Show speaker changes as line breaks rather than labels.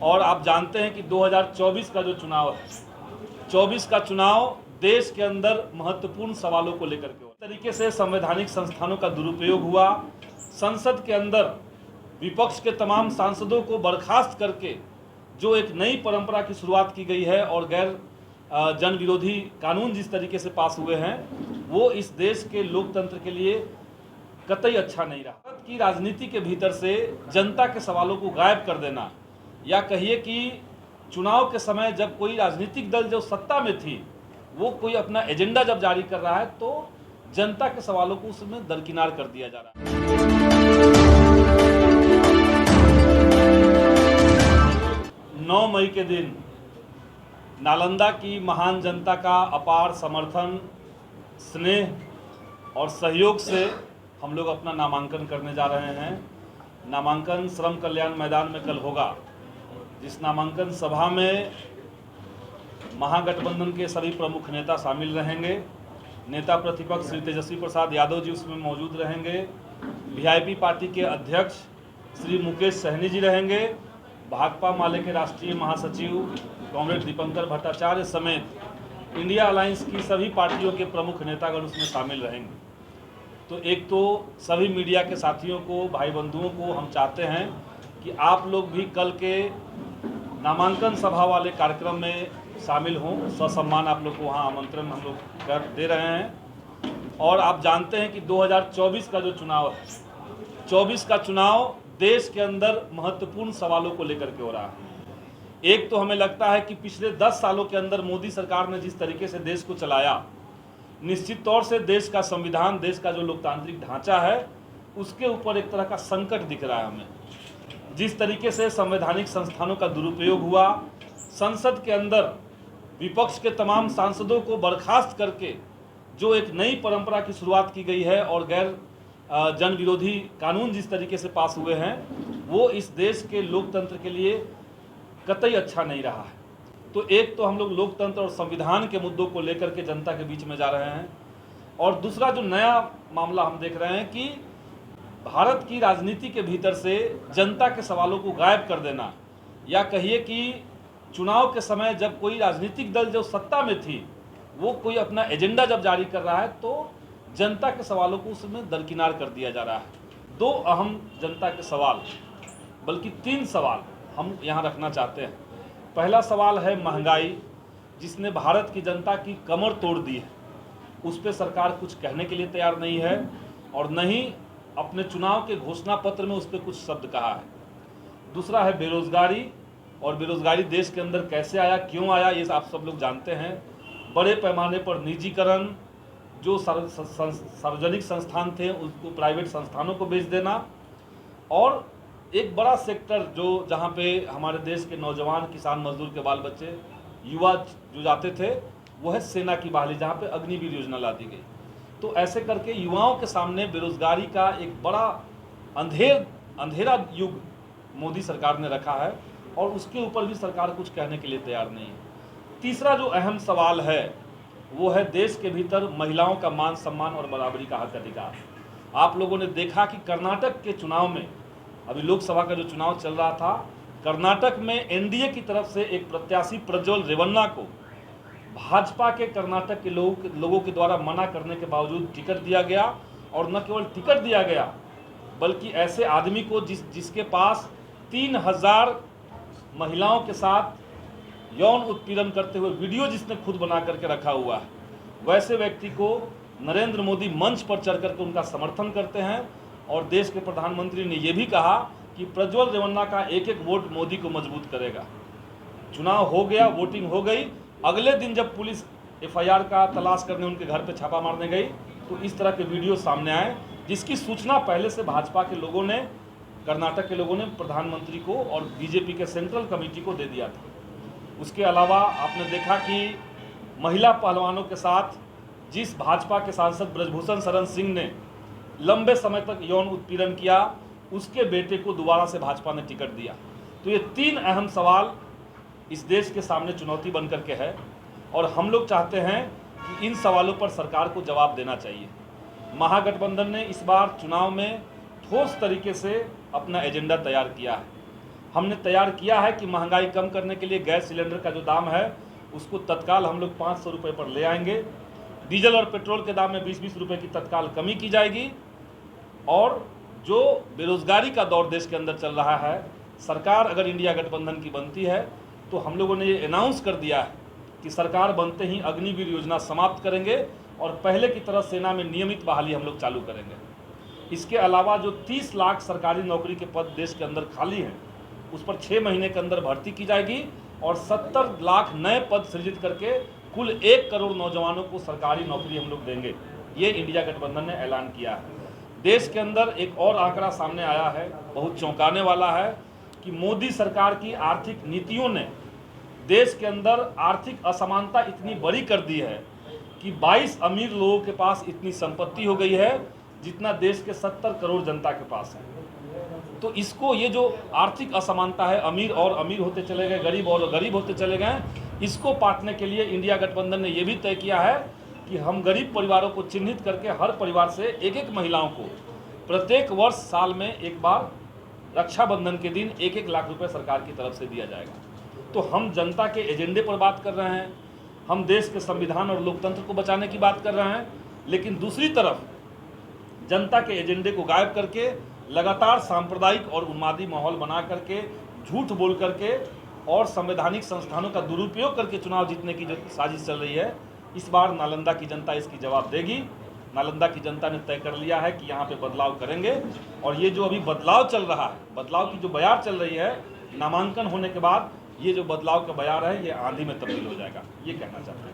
और आप जानते हैं कि 2024 का जो चुनाव है, 24 का चुनाव देश के अंदर महत्वपूर्ण सवालों को लेकर के हो तरीके से संवैधानिक संस्थानों का दुरुपयोग हुआ। संसद के अंदर विपक्ष के तमाम सांसदों को बर्खास्त करके जो एक नई परंपरा की शुरुआत की गई है और गैर जन विरोधी कानून जिस तरीके से पास हुए हैं, वो इस देश के लोकतंत्र के लिए कतई अच्छा नहीं रहा। भारत की राजनीति के भीतर से जनता के सवालों को गायब कर देना, या कहिए कि चुनाव के समय जब कोई राजनीतिक दल जो सत्ता में थी वो कोई अपना एजेंडा जब जारी कर रहा है तो जनता के सवालों को उसमें दरकिनार कर दिया जा रहा है। 9 मई के दिन नालंदा की महान जनता का अपार समर्थन, स्नेह और सहयोग से हम लोग अपना नामांकन करने जा रहे हैं। नामांकन श्रम कल्याण मैदान में कल होगा, जिस नामांकन सभा में महागठबंधन के सभी प्रमुख नेता शामिल रहेंगे। नेता प्रतिपक्ष श्री तेजस्वी प्रसाद यादव जी उसमें मौजूद रहेंगे। वीआईपी पार्टी के अध्यक्ष श्री मुकेश सहनी जी रहेंगे। भाकपा माले के राष्ट्रीय महासचिव कॉमरेड दीपंकर भट्टाचार्य समेत इंडिया अलायंस की सभी पार्टियों के प्रमुख नेतागण उसमें शामिल रहेंगे। तो एक तो सभी मीडिया के साथियों को, भाई बंधुओं को हम चाहते हैं कि आप लोग भी कल के नामांकन सभा वाले कार्यक्रम में शामिल हों। ससम्मान आप लोग को वहाँ आमंत्रण हम लोग कर दे रहे हैं। और आप जानते हैं कि 2024 का जो चुनाव है, 24 का चुनाव देश के अंदर महत्वपूर्ण सवालों को लेकर के हो रहा है। एक तो हमें लगता है कि पिछले 10 सालों के अंदर मोदी सरकार ने जिस तरीके से देश को चलाया, निश्चित तौर से देश का संविधान, देश का जो लोकतांत्रिक ढांचा है, उसके ऊपर एक तरह का संकट दिख रहा है हमें। जिस तरीके से संवैधानिक संस्थानों का दुरुपयोग हुआ, संसद के अंदर विपक्ष के तमाम सांसदों को बर्खास्त करके जो एक नई परंपरा की शुरुआत की गई है और गैर जन विरोधी कानून जिस तरीके से पास हुए हैं, वो इस देश के लोकतंत्र के लिए कतई अच्छा नहीं रहा है। तो एक तो हम लोग लोकतंत्र और संविधान के मुद्दों को लेकर के जनता के बीच में जा रहे हैं, और दूसरा जो नया मामला हम देख रहे हैं कि भारत की राजनीति के भीतर से जनता के सवालों को गायब कर देना, या कहिए कि चुनाव के समय जब कोई राजनीतिक दल जो सत्ता में थी वो कोई अपना एजेंडा जब जारी कर रहा है तो जनता के सवालों को उसमें दरकिनार कर दिया जा रहा है। 2 अहम जनता के सवाल, बल्कि 3 सवाल हम यहाँ रखना चाहते हैं। पहला सवाल है महंगाई, जिसने भारत की जनता की कमर तोड़ दी है। उस पर सरकार कुछ कहने के लिए तैयार नहीं है, और न ही अपने चुनाव के घोषणा पत्र में उस पर कुछ शब्द कहा है। दूसरा है बेरोजगारी, और बेरोजगारी देश के अंदर कैसे आया, क्यों आया, ये आप सब लोग जानते हैं। बड़े पैमाने पर निजीकरण, जो सार्वजनिक संस्थान थे उसको प्राइवेट संस्थानों को बेच देना, और एक बड़ा सेक्टर जो जहाँ पे हमारे देश के नौजवान, किसान, मजदूर के बाल बच्चे, युवा जो जाते थे, वो है सेना की बहाली, जहाँ पे अग्निवीर योजना ला दी गई। तो ऐसे करके युवाओं के सामने बेरोजगारी का एक बड़ा अंधेरा युग मोदी सरकार ने रखा है, और उसके ऊपर भी सरकार कुछ कहने के लिए तैयार नहीं है। तीसरा जो अहम सवाल है वो है देश के भीतर महिलाओं का मान सम्मान और बराबरी का हक अधिकार। आप लोगों ने देखा कि कर्नाटक के चुनाव में, अभी लोकसभा का जो चुनाव चल रहा था, कर्नाटक में एनडीए की तरफ से एक प्रत्याशी प्रज्वल रेवन्ना को भाजपा के कर्नाटक के लोगों के द्वारा मना करने के बावजूद टिकट दिया गया। और न केवल टिकट दिया गया, बल्कि ऐसे आदमी को जिसके पास 3000 महिलाओं के साथ यौन उत्पीड़न करते हुए वीडियो जिसने खुद बना करके रखा हुआ है, वैसे व्यक्ति को नरेंद्र मोदी मंच पर चढ़ करके उनका समर्थन करते हैं। और देश के प्रधानमंत्री ने यह भी कहा कि प्रज्वल रेवन्ना का एक एक वोट मोदी को मजबूत करेगा। चुनाव हो गया, वोटिंग हो गई, अगले दिन जब पुलिस एफआईआर का तलाश करने उनके घर पे छापा मारने गई तो इस तरह के वीडियो सामने आए, जिसकी सूचना पहले से भाजपा के लोगों ने, कर्नाटक के लोगों ने प्रधानमंत्री को और बीजेपी के सेंट्रल कमेटी को दे दिया था। उसके अलावा आपने देखा कि महिला पहलवानों के साथ जिस भाजपा के सांसद ब्रजभूषण शरण सिंह ने लंबे समय तक यौन उत्पीड़न किया, उसके बेटे को दोबारा से भाजपा ने टिकट दिया। तो ये 3 अहम सवाल इस देश के सामने चुनौती बन करके है, और हम लोग चाहते हैं कि इन सवालों पर सरकार को जवाब देना चाहिए। महागठबंधन ने इस बार चुनाव में ठोस तरीके से अपना एजेंडा तैयार किया है। हमने तैयार किया है कि महंगाई कम करने के लिए गैस सिलेंडर का जो दाम है उसको तत्काल हम लोग 500 रुपये पर ले आएंगे। डीजल और पेट्रोल के दाम में 20-20 रुपये की तत्काल कमी की जाएगी। और जो बेरोजगारी का दौर देश के अंदर चल रहा है, सरकार अगर इंडिया गठबंधन की बनती है तो हम लोगों ने ये अनाउंस कर दिया है कि सरकार बनते ही अग्निवीर योजना समाप्त करेंगे और पहले की तरह सेना में नियमित बहाली हम लोग चालू करेंगे। इसके अलावा जो 30 लाख सरकारी नौकरी के पद देश के अंदर खाली हैं उस पर 6 महीने के अंदर भर्ती की जाएगी और 70 लाख नए पद सृजित करके कुल 1 करोड़ नौजवानों को सरकारी नौकरी हम लोग देंगे। ये इंडिया गठबंधन ने ऐलान किया है। देश के अंदर एक और आंकड़ा सामने आया है, बहुत चौंकाने वाला है, कि मोदी सरकार की आर्थिक नीतियों ने देश के अंदर आर्थिक असमानता इतनी बड़ी कर दी है कि 22 अमीर लोगों के पास इतनी संपत्ति हो गई है जितना देश के 70 करोड़ जनता के पास है। तो इसको, ये जो आर्थिक असमानता है, अमीर और अमीर होते चले गए, गरीब और गरीब होते चले गए, इसको पाटने के लिए इंडिया गठबंधन ने यह भी तय किया है कि हम गरीब परिवारों को चिन्हित करके हर परिवार से एक महिलाओं को प्रत्येक वर्ष साल में एक बार रक्षाबंधन के दिन 1-1 लाख रुपए सरकार की तरफ से दिया जाएगा। तो हम जनता के एजेंडे पर बात कर रहे हैं, हम देश के संविधान और लोकतंत्र को बचाने की बात कर रहे हैं, लेकिन दूसरी तरफ जनता के एजेंडे को गायब करके लगातार सांप्रदायिक और उन्मादी माहौल बना करके, झूठ बोल करके और संवैधानिक संस्थानों का दुरुपयोग करके चुनाव जीतने की जो साजिश चल रही है, इस बार नालंदा की जनता इसकी जवाब देगी। नालंदा की जनता ने तय कर लिया है कि यहाँ पे बदलाव करेंगे और ये जो अभी बदलाव चल रहा है, बदलाव की जो बयार चल रही है, नामांकन होने के बाद ये जो बदलाव का बयार है ये आंधी में तब्दील हो जाएगा, ये कहना चाहते हैं।